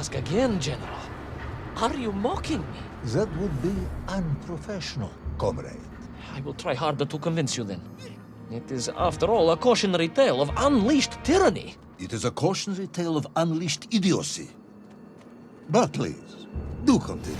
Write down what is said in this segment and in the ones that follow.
Ask again, General. Are you mocking me? That would be unprofessional, comrade. I will try harder to convince you then. It is, after all, a cautionary tale of unleashed tyranny. It is a cautionary tale of unleashed idiocy. But please, do continue.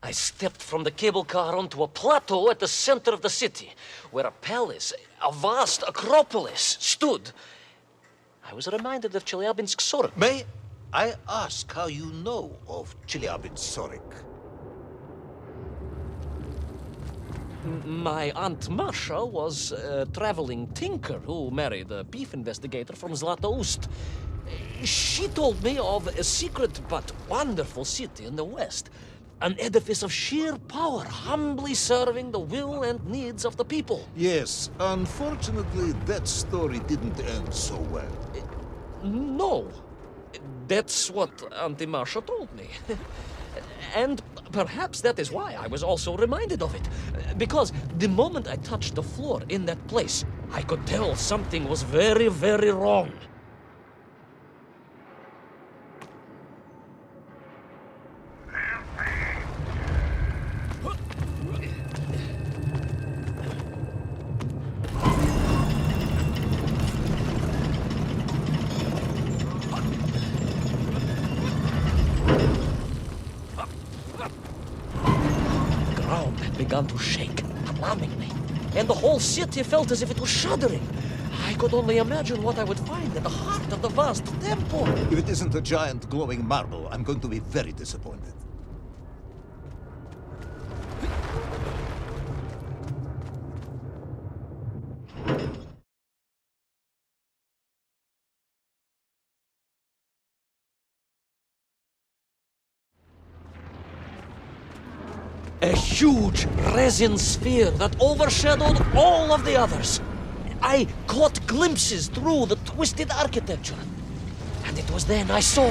I stepped from the cable car onto a plateau at the center of the city, where a palace, a vast acropolis, stood. I was reminded of Chelyabinsk Sorok. May I ask how you know of Chelyabinsk? My Aunt Masha was a traveling tinker who married a beef investigator from Zlatoust. She told me of a secret but wonderful city in the west, an edifice of sheer power, humbly serving the will and needs of the people. Yes, unfortunately, that story didn't end so well. No, that's what Auntie Masha told me. And perhaps that is why I was also reminded of it. Because the moment I touched the floor in that place, I could tell something was very, very wrong. Began to shake, alarmingly, and the whole city felt as if it was shuddering. I could only imagine what I would find at the heart of the vast temple. If it isn't a giant glowing marble, I'm going to be very disappointed. A huge resin sphere that overshadowed all of the others. I caught glimpses through the twisted architecture. And it was then I saw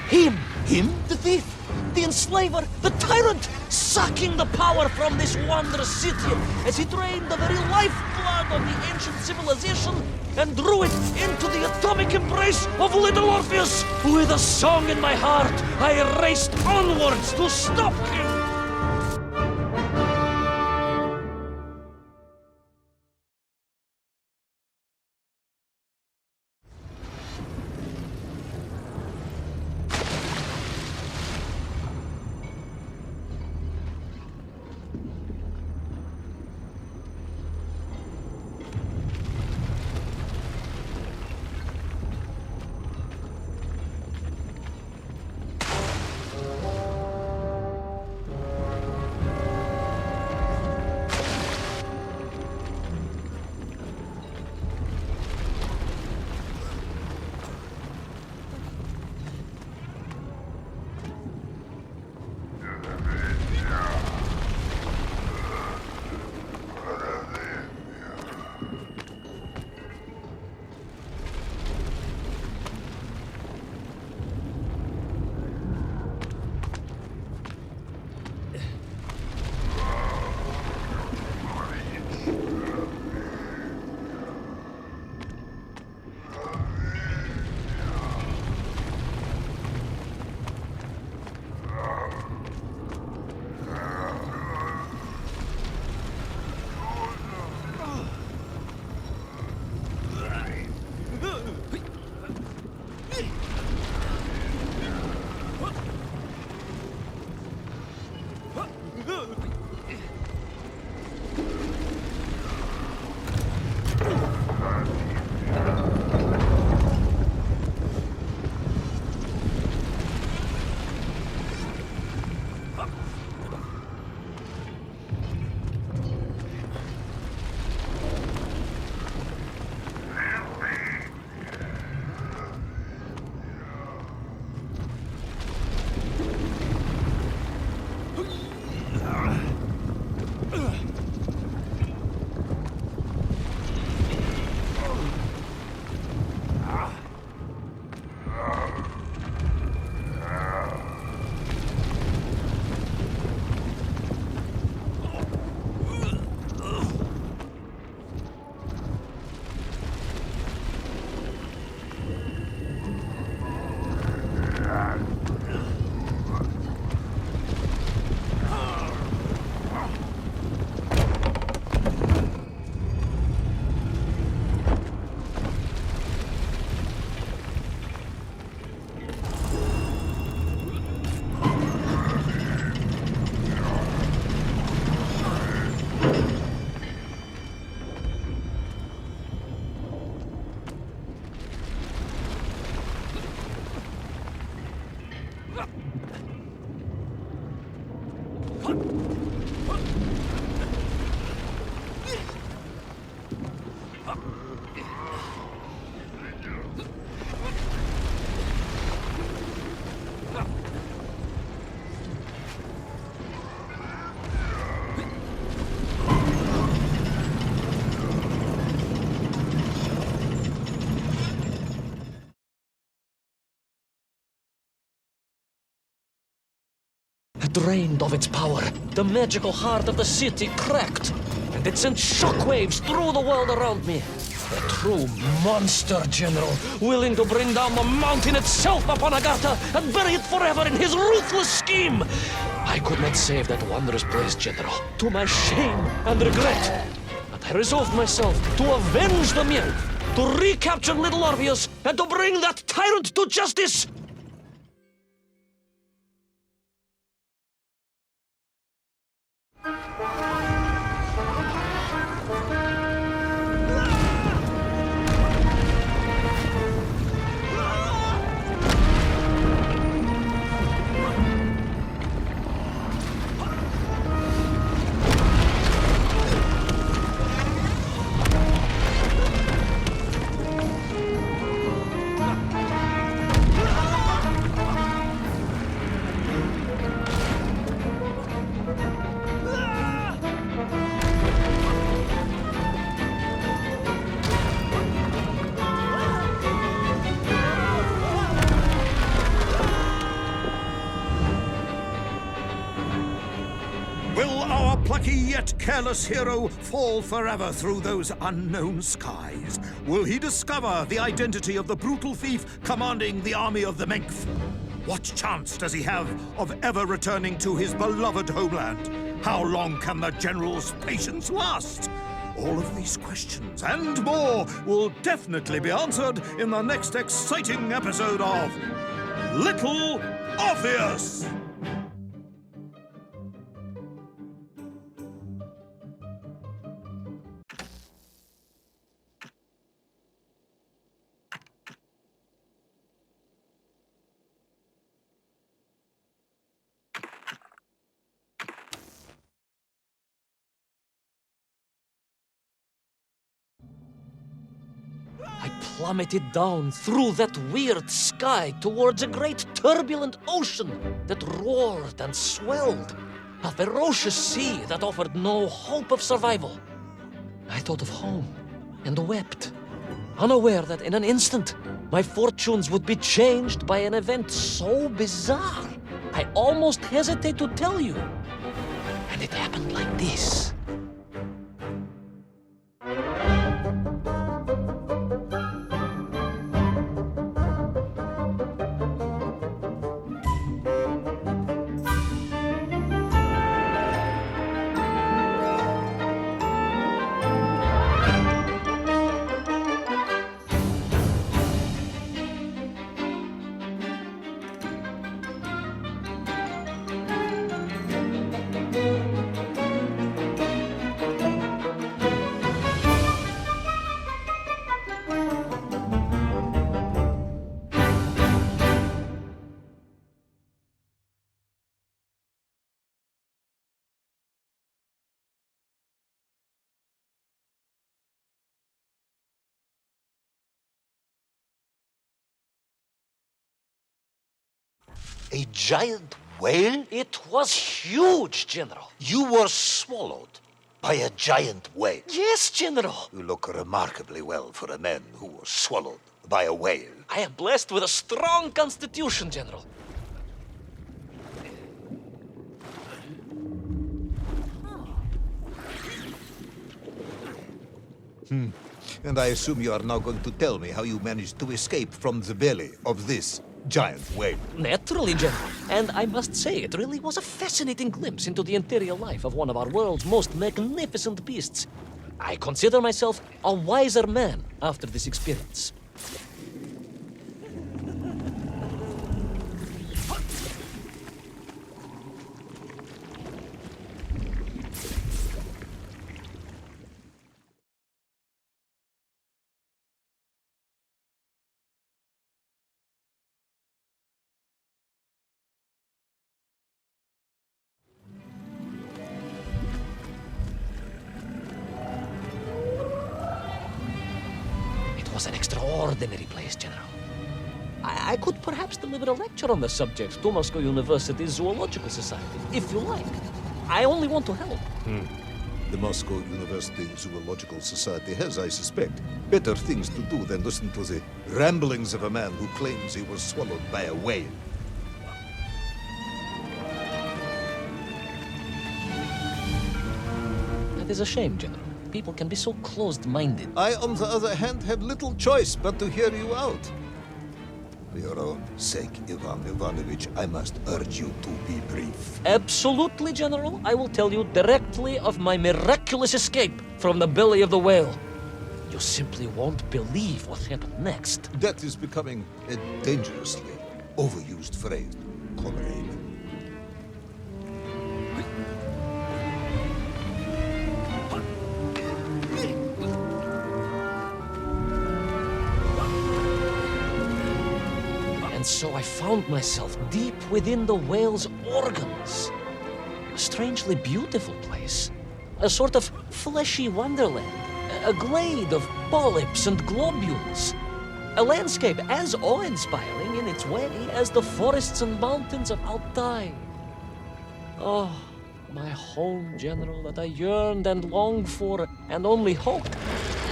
him. Him? The thief, the enslaver, the tyrant, sucking the power from this wondrous city as he drained the very lifeblood of the ancient civilization and drew it into the atomic embrace of little Orpheus. With a song in my heart, I raced onwards to stop him. Drained of its power, the magical heart of the city cracked, and it sent shockwaves through the world around me. A true monster, General, willing to bring down the mountain itself upon Agatha and bury it forever in his ruthless scheme. I could not save that wondrous place, General, to my shame and regret. But I resolved myself to avenge the nymph, to recapture little Orpheus, and to bring that tyrant to justice. Will our plucky yet careless hero fall forever through those unknown skies? Will he discover the identity of the brutal thief commanding the army of the Menk? What chance does he have of ever returning to his beloved homeland? How long can the general's patience last? All of these questions and more will definitely be answered in the next exciting episode of Little Orpheus! I plummeted down through that weird sky towards a great turbulent ocean that roared and swelled. A ferocious sea that offered no hope of survival. I thought of home and wept, unaware that in an instant my fortunes would be changed by an event so bizarre I almost hesitate to tell you. And it happened like this. A giant whale? It was huge, General. You were swallowed by a giant whale. Yes, General. You look remarkably well for a man who was swallowed by a whale. I am blessed with a strong constitution, General. And I assume you are now going to tell me how you managed to escape from the belly of this giant whale. Naturally, General. And I must say, it really was a fascinating glimpse into the interior life of one of our world's most magnificent beasts. I consider myself a wiser man after this experience. was an extraordinary place, General. I could perhaps deliver a lecture on the subject to Moscow University's Zoological Society, if you like. I only want to help. The Moscow University Zoological Society has, I suspect, better things to do than listen to the ramblings of a man who claims he was swallowed by a whale. That is a shame, General. People can be so closed-minded. I, on the other hand, have little choice but to hear you out. For your own sake, Ivan Ivanovich, I must urge you to be brief. Absolutely, General. I will tell you directly of my miraculous escape from the belly of the whale. You simply won't believe what happened next. That is becoming a dangerously overused phrase, comrade. And so I found myself deep within the whale's organs. A strangely beautiful place. A sort of fleshy wonderland. A glade of polyps and globules. A landscape as awe-inspiring in its way as the forests and mountains of Altai. Oh, my home, General, that I yearned and longed for and only hoped,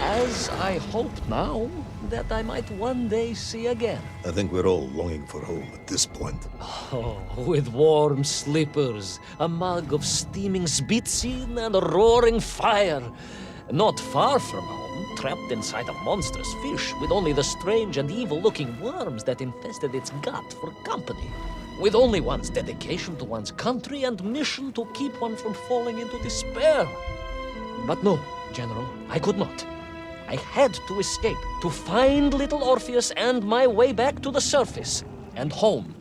as I hope now, that I might one day see again. I think we're all longing for home at this point. Oh, with warm slippers, a mug of steaming Spitzin, and a roaring fire. Not far from home, trapped inside a monstrous fish with only the strange and evil-looking worms that infested its gut for company. With only one's dedication to one's country and mission to keep one from falling into despair. But no, General, I could not. I had to escape, to find little Orpheus and my way back to the surface and home.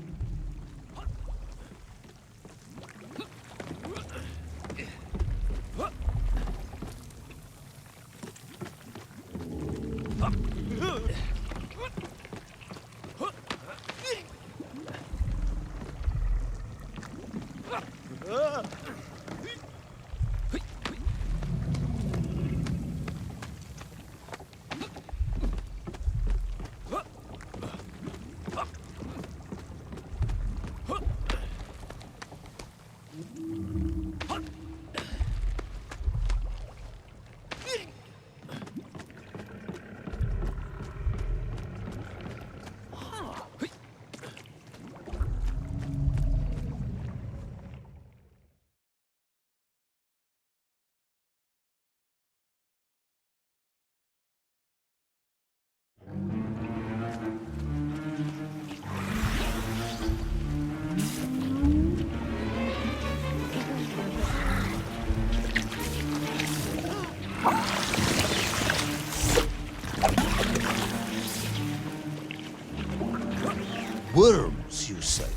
Worms, you say,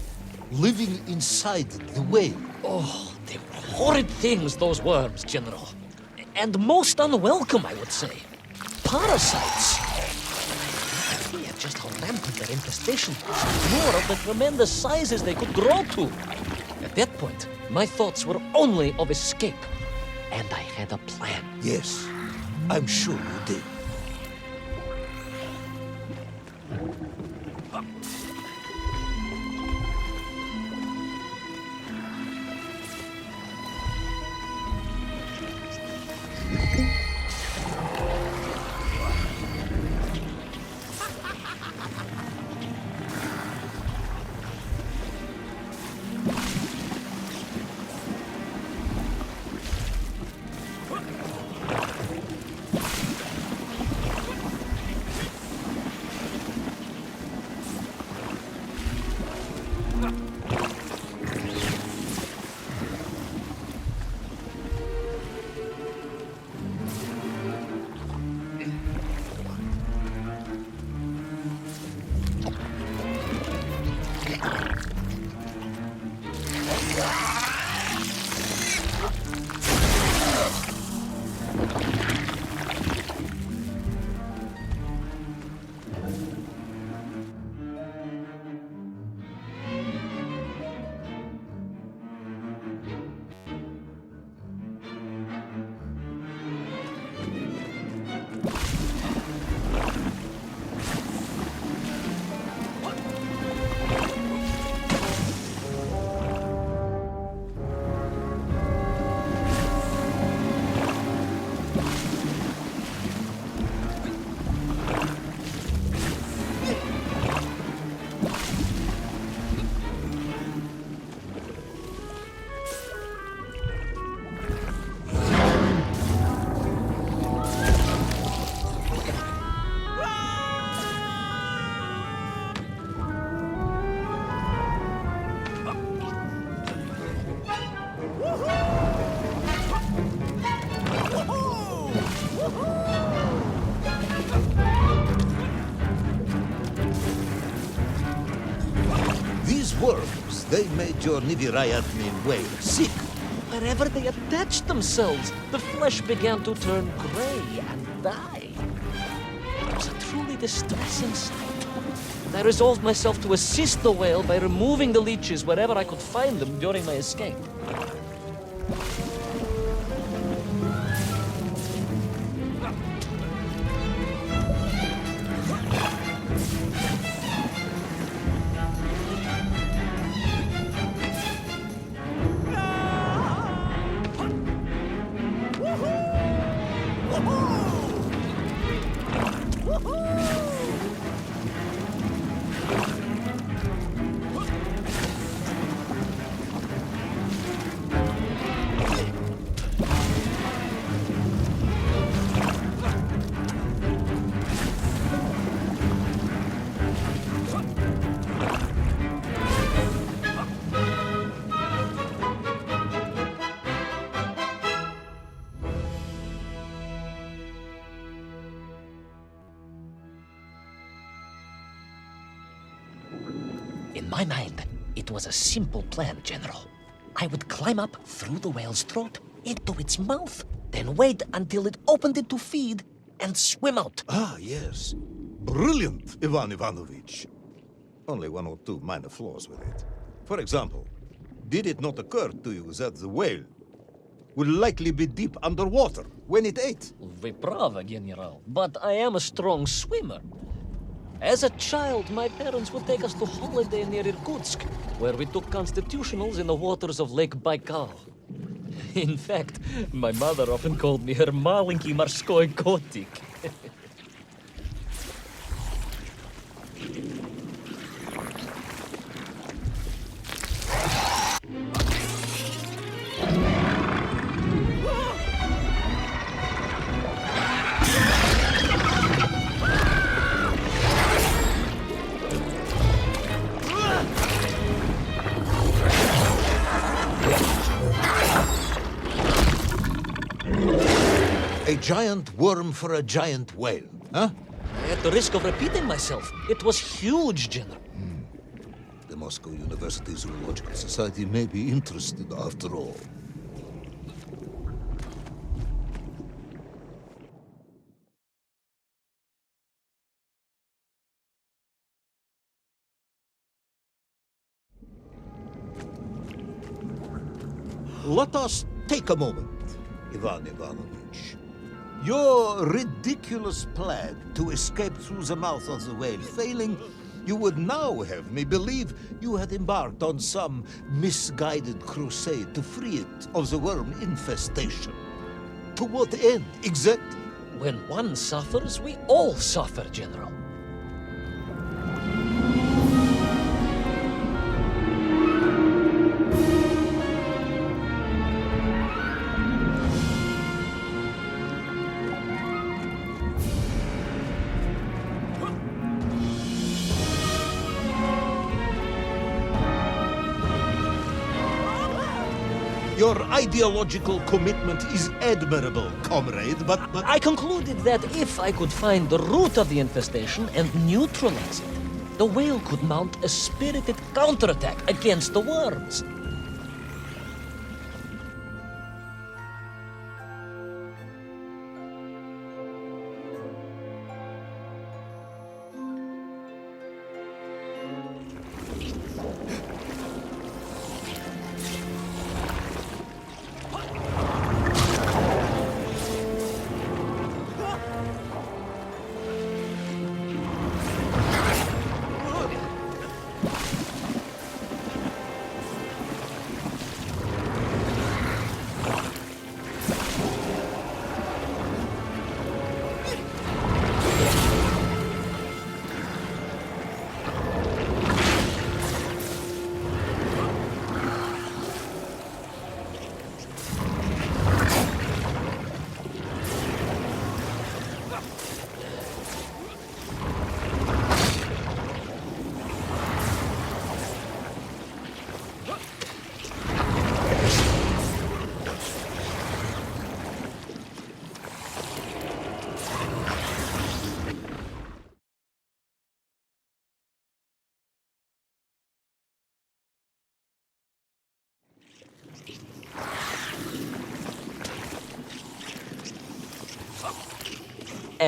living inside the whale. Oh, they were horrid things, those worms, General. And most unwelcome, I would say. Parasites. I fear just how rampant their infestation was, more of the tremendous sizes they could grow to. At that point, my thoughts were only of escape. And I had a plan. Yes, I'm sure you did. they made your Nivirayatmin whale sick. Wherever they attached themselves, the flesh began to turn gray and die. It was a truly distressing sight. I resolved myself to assist the whale by removing the leeches wherever I could find them during my escape. In my mind, it was a simple plan, General. I would climb up through the whale's throat into its mouth, then wait until it opened it to feed and swim out. Ah, yes. Brilliant, Ivan Ivanovich. Only one or two minor flaws with it. For example, did it not occur to you that the whale will likely be deep underwater when it ate? Вы правы, General, but I am a strong swimmer. As a child, my parents would take us to holiday near Irkutsk, where we took constitutionals in the waters of Lake Baikal. In fact, my mother often called me her маленький морской котик. A giant worm for a giant whale, huh? At the risk of repeating myself, it was huge, General. The Moscow University Zoological Society may be interested after all. Let us take a moment, Ivan Ivanovich. Your ridiculous plan to escape through the mouth of the whale failing, you would now have me believe you had embarked on some misguided crusade to free it of the worm infestation. To what end, exactly? When one suffers, we all suffer, General. Your ideological commitment is admirable, comrade, but... I concluded that if I could find the root of the infestation and neutralize it, the whale could mount a spirited counterattack against the worms.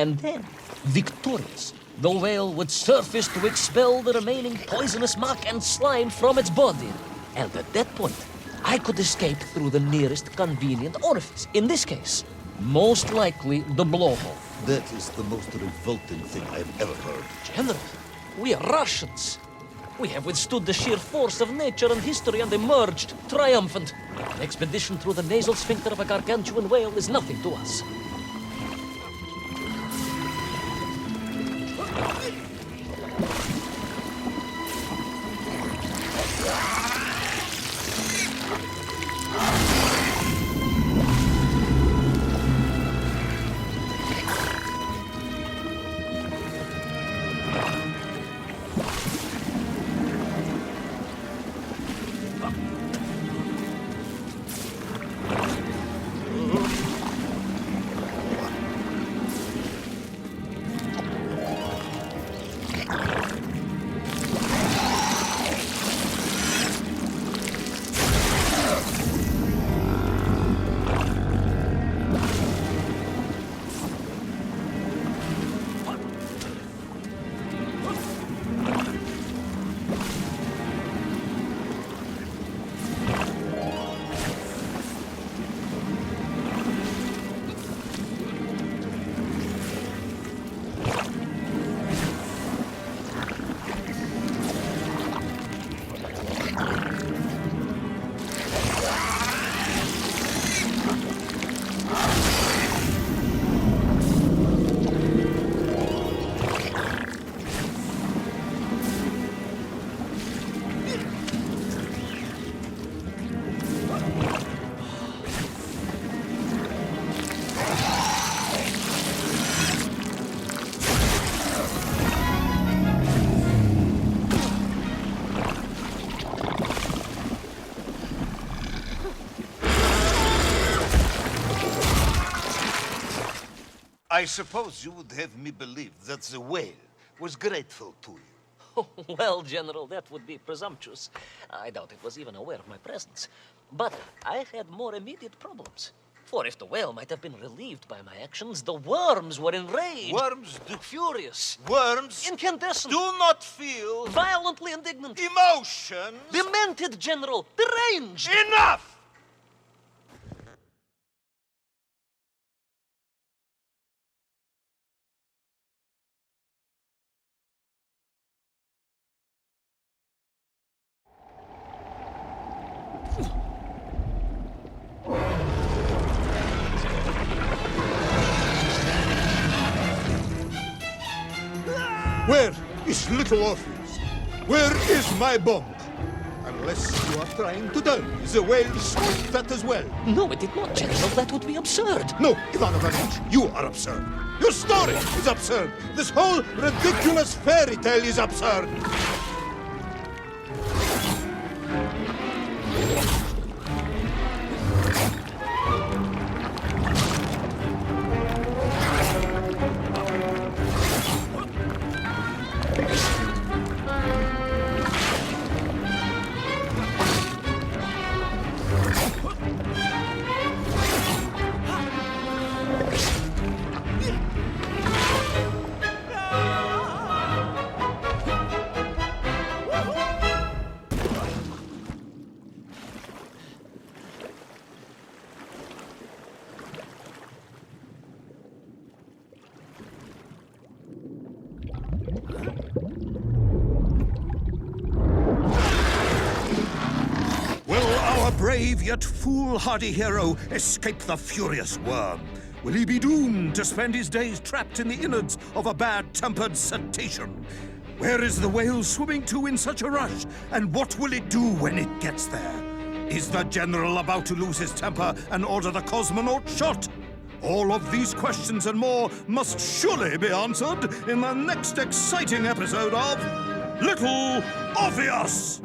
And then, victorious, the whale would surface to expel the remaining poisonous muck and slime from its body. And at that point, I could escape through the nearest convenient orifice. In this case, most likely the blowhole. That is the most revolting thing I've ever heard. General, we are Russians. We have withstood the sheer force of nature and history and emerged triumphant. An expedition through the nasal sphincter of a gargantuan whale is nothing to us. I suppose you would have me believe that the whale was grateful to you. Well, General, that would be presumptuous. I doubt it was even aware of my presence. But I had more immediate problems. For if the whale might have been relieved by my actions, the worms were enraged. Worms Furious. Worms Incandescent. do not feel Violently indignant. emotions. Demented, General. Deranged. Enough! Where is little Orpheus? Where is my bomb? Unless you are trying to tell me the whale smoked that as well. No, it did not, General. That would be absurd. No, Ivan Ivanovich, you are absurd. Your story is absurd. This whole ridiculous fairy tale is absurd. Brave yet foolhardy hero escape the furious worm? Will he be doomed to spend his days trapped in the innards of a bad-tempered cetacean? Where is the whale swimming to in such a rush? And what will it do when it gets there? Is the general about to lose his temper and order the cosmonaut shot? All of these questions and more must surely be answered in the next exciting episode of Little Orpheus!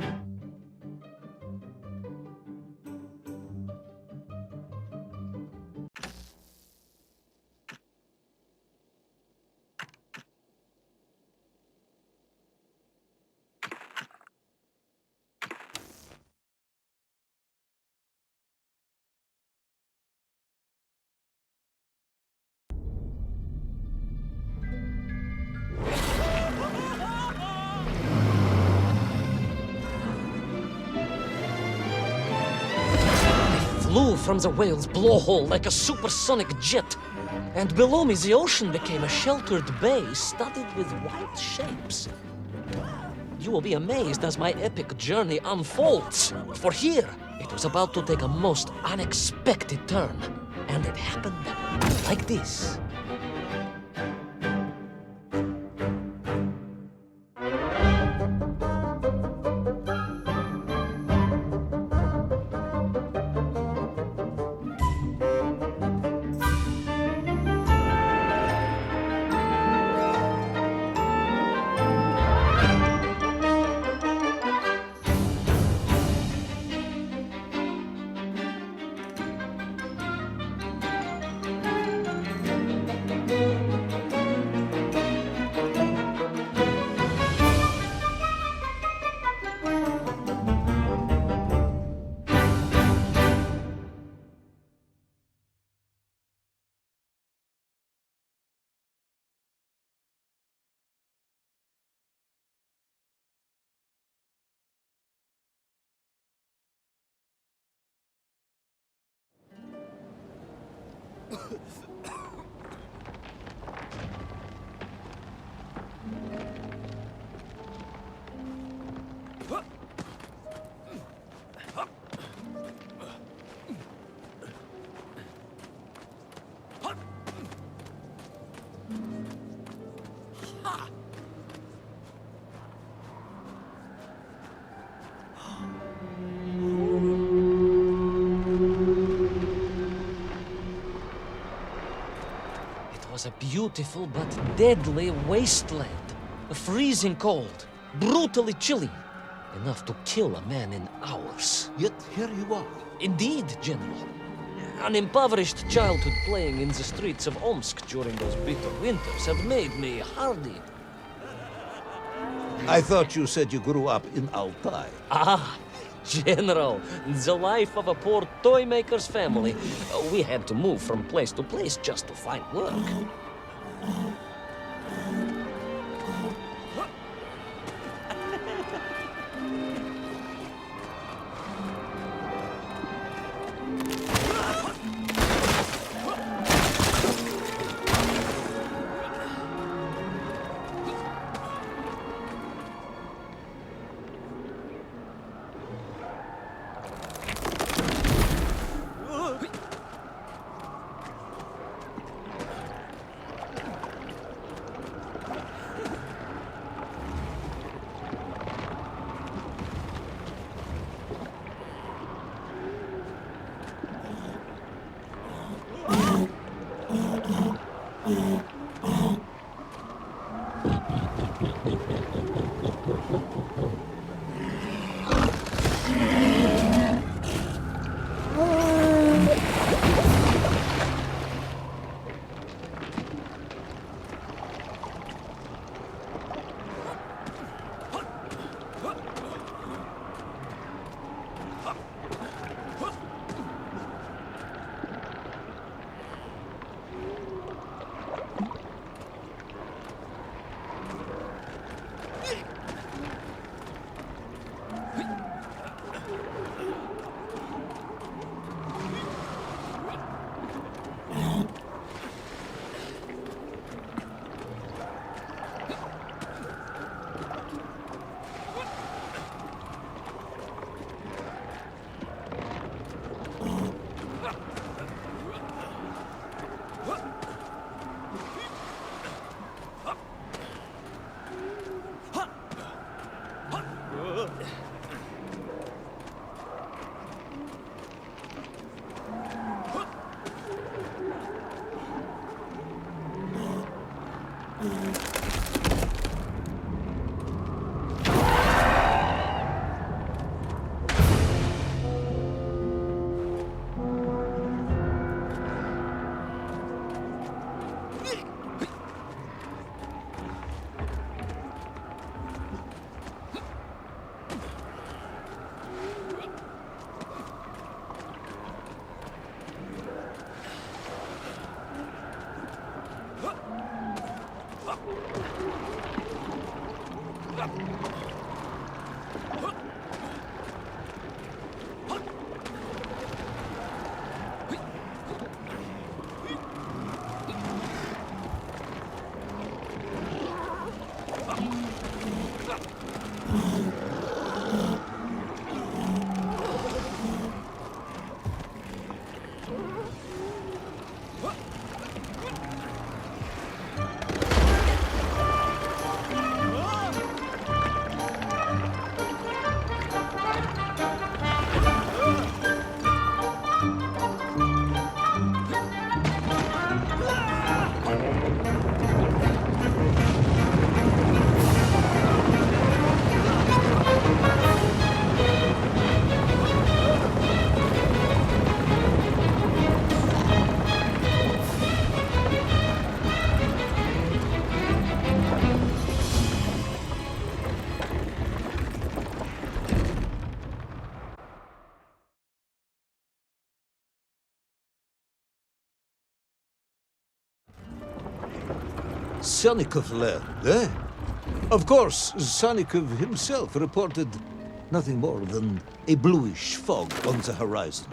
flew from the whale's blowhole like a supersonic jet. And below me, the ocean became a sheltered bay studded with white shapes. You will be amazed as my epic journey unfolds. For here, it was about to take a most unexpected turn. And it happened like this. It was a beautiful but deadly wasteland. Freezing cold, brutally chilly, enough to kill a man in hours. Yet here you are. Indeed, General. An impoverished childhood playing in the streets of Omsk during those bitter winters had made me hardy. I thought you said you grew up in Altai. Ah, General, the life of a poor toy maker's family. We had to move from place to place just to find work. Sonnikov land, eh? Of course, Sonnikov himself reported nothing more than a bluish fog on the horizon.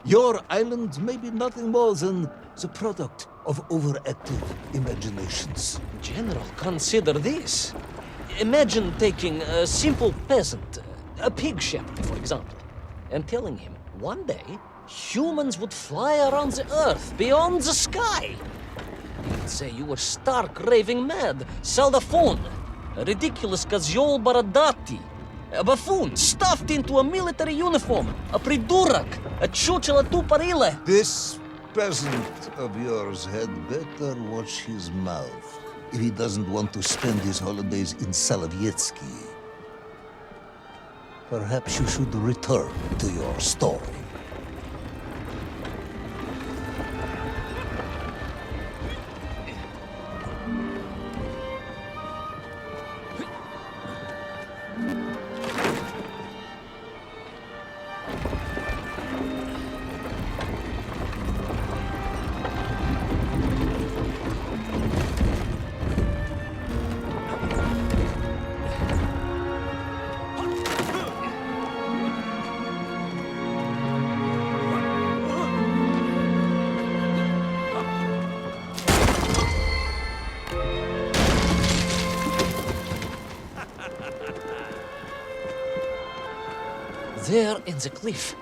Your island may be nothing more than the product of overactive imaginations. General, consider this. Imagine taking a simple peasant, a pig shepherd, for example, and telling him one day humans would fly around the earth beyond the sky. He'd say you were stark raving mad, saldaphone, a ridiculous kazyol baradati, a buffoon stuffed into a military uniform, a pridurak, a чучело тупорылое. This peasant of yours had better watch his mouth if he doesn't want to spend his holidays in Solovetsky. Perhaps you should return to your story. There in the cliff,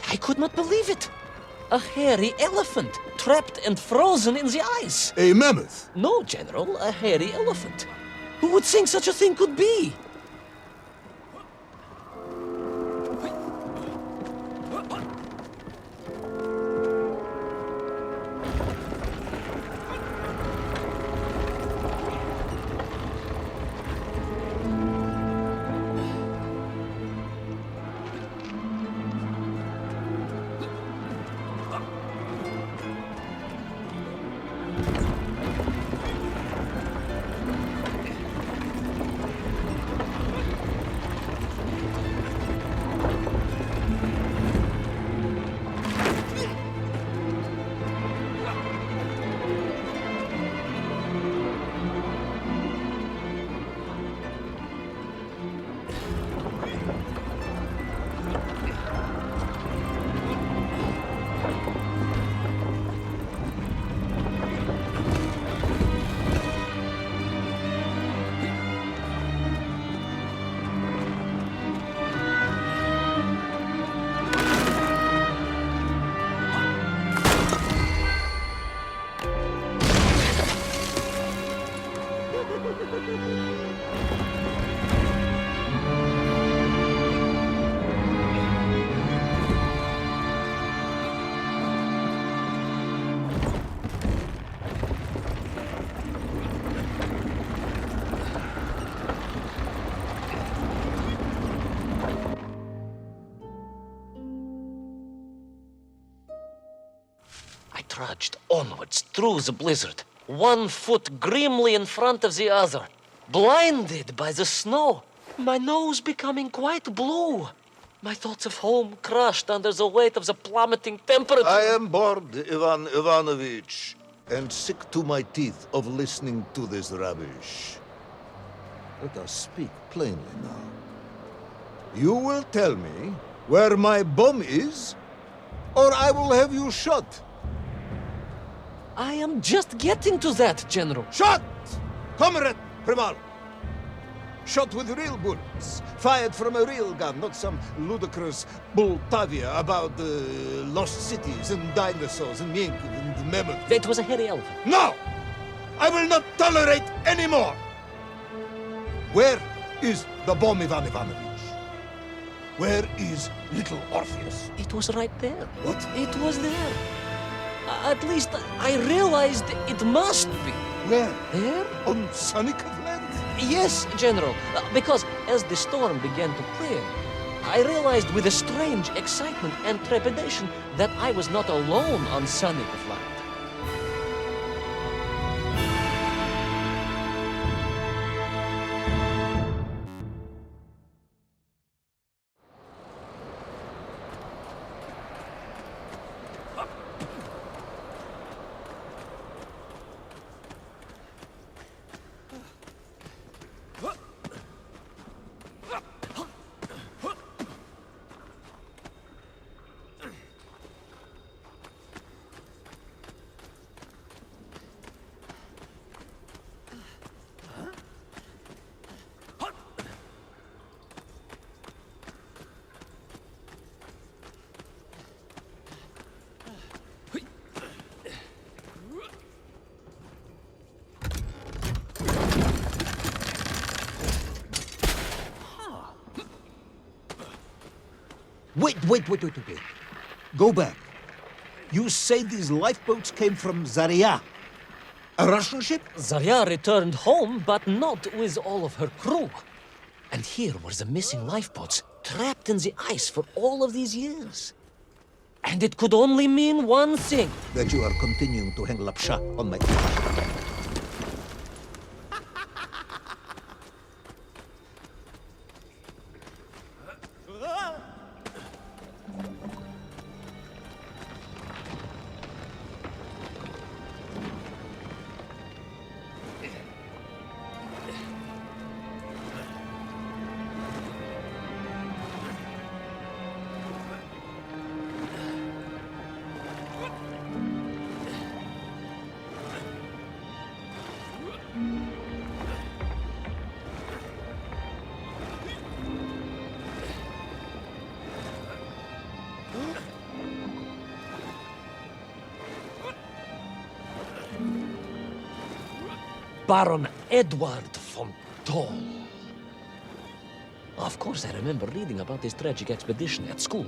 I could not believe it. A hairy elephant, trapped and frozen in the ice. A mammoth? No, General, a hairy elephant. Who would think such a thing could be? I trudged onwards through the blizzard, one foot grimly in front of the other, blinded by the snow, my nose becoming quite blue. My thoughts of home crushed under the weight of the plummeting temperature. I am bored, Ivan Ivanovich, and sick to my teeth of listening to this rubbish. Let us speak plainly now. You will tell me where my bomb is, or I will have you shot. I am just getting to that, General. Shot! Comrade Primal! Shot with real bullets, fired from a real gun, not some ludicrous Bultavia about lost cities and dinosaurs and mink and mammoth. It was a hairy elephant. No! I will not tolerate any more! Where is the bomb, Ivan Ivanovich? Where is little Orpheus? It was right there. What? It was there. At least I realized it must be. Where? There? On Sonnikov land? Yes, General. Because as the storm began to clear, I realized with a strange excitement and trepidation that I was not alone on Sonnikov land. Wait. Go back. You say these lifeboats came from Zarya, a Russian ship? Zarya returned home, but not with all of her crew. And here were the missing lifeboats, trapped in the ice for all of these years. And it could only mean one thing. That you are continuing to hang lapsha on my... Baron Edward von Toll. Of course, I remember reading about his tragic expedition at school.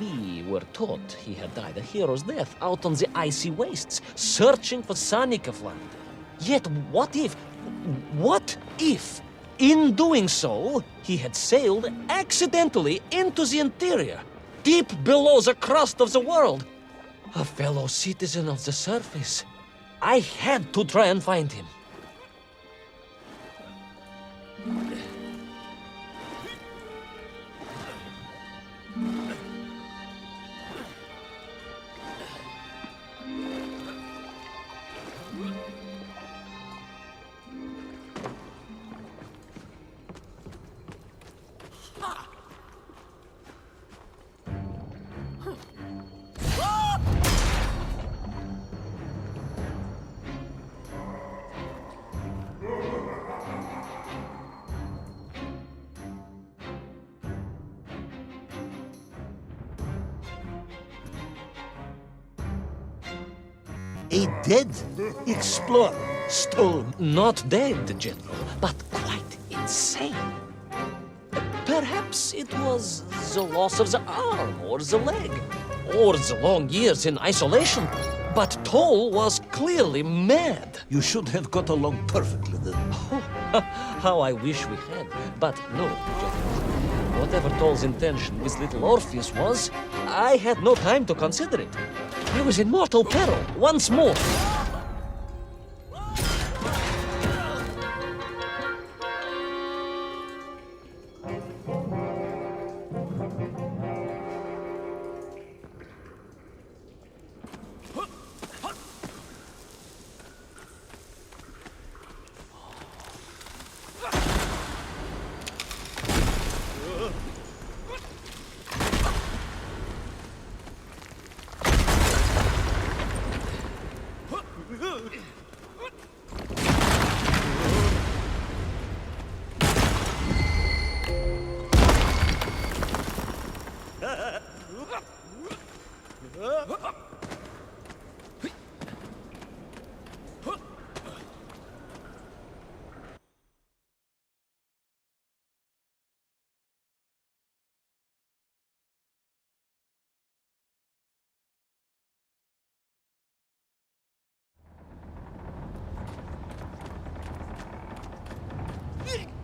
We were taught he had died a hero's death out on the icy wastes, searching for Sanikavland. Yet what if, in doing so, he had sailed accidentally into the interior, deep below the crust of the world? A fellow citizen of the surface. I had to try and find him. A dead explorer stole... Not dead, General, but quite insane. Perhaps it was the loss of the arm or the leg, or the long years in isolation. But Toll was clearly mad. You should have got along perfectly then. How I wish we had. But no, General. Whatever Toll's intention with little Orpheus was, I had no time to consider it. I was in mortal peril once more.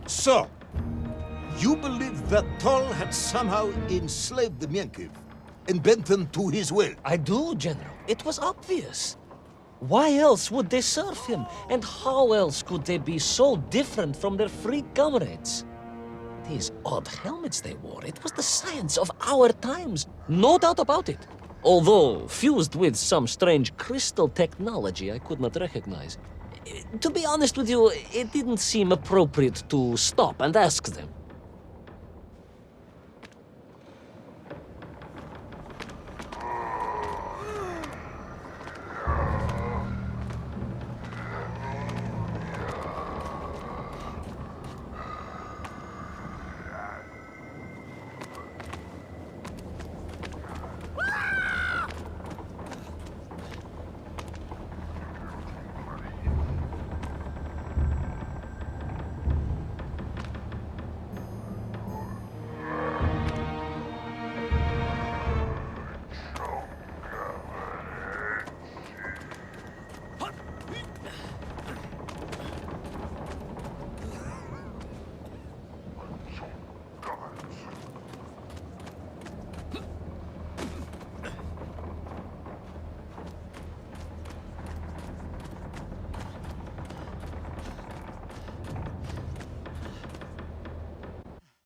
So, you believe that Toll had somehow enslaved the Menkiv and bent them to his will? I do, General. It was obvious. Why else would they serve him? And how else could they be so different from their free comrades? These odd helmets they wore, it was the science of our times. No doubt about it. Although fused with some strange crystal technology I could not recognize. To be honest with you, it didn't seem appropriate to stop and ask them.